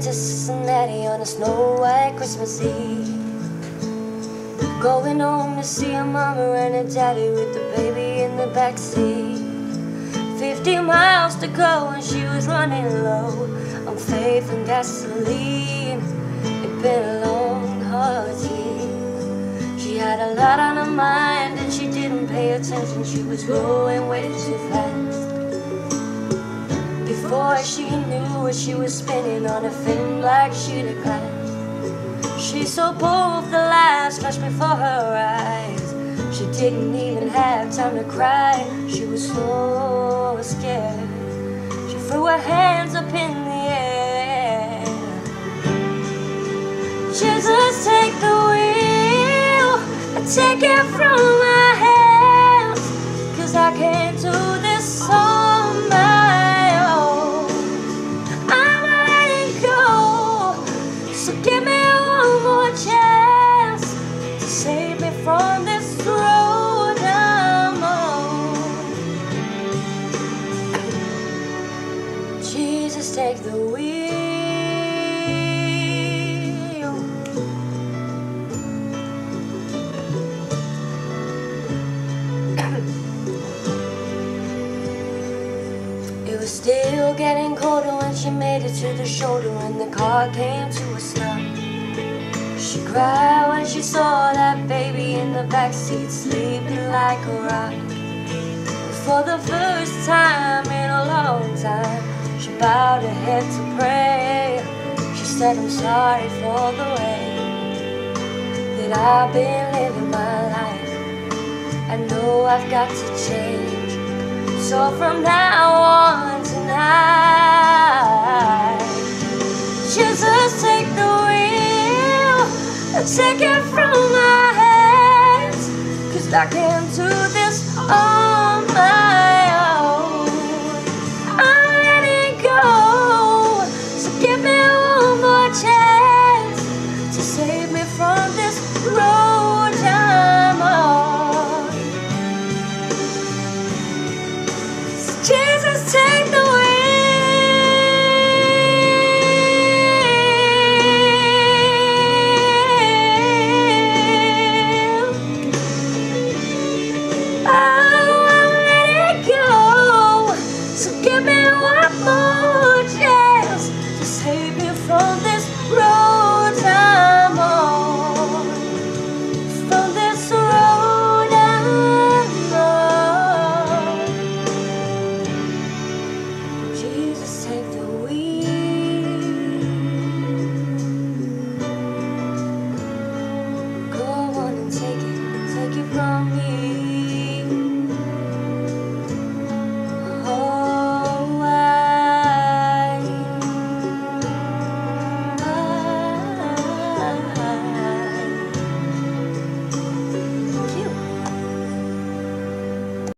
headed to Cincinnati on a snow-white Christmas Eve. Going home to see her mama and her daddy with the baby in the backseat. 50 miles to go and she was running low on faith and gasoline. It'd been a long, hard year. She had a lot on her mind and she didn't pay attention. She was going way too fast. Before she knew it, she was spinning on a thin black sheet of glass. She saw both the lights flash before her eyes. She didn't even have time to cry. She was so scared. She threw her hands up in the air. Jesus, take the wheel and take it from my hands, 'cause I can't do this on my own. I'm letting go, so give me one more chance to save me from this road I'm on. Jesus, take the wheel. It was still getting colder when she made it to the shoulder and the car came to a stop. She cried when she saw that baby in the backseat sleeping like a rock. For the first time in a long time, she bowed her head to pray. She said, I'm sorry for the way that I've been living my life. I know I've got to change. So from now on tonight, Jesus, take the wheel and take it from my hands, 'cause I can't do this on my own. I'm letting go, so give me one more chance to save me from this road I'm on. Jesus, take the wheel. Oh, I'm letting go. So give me one more chance to save me from this road I'm on. From this road I'm on. Jesus, take the wheel. Go on and take it from me.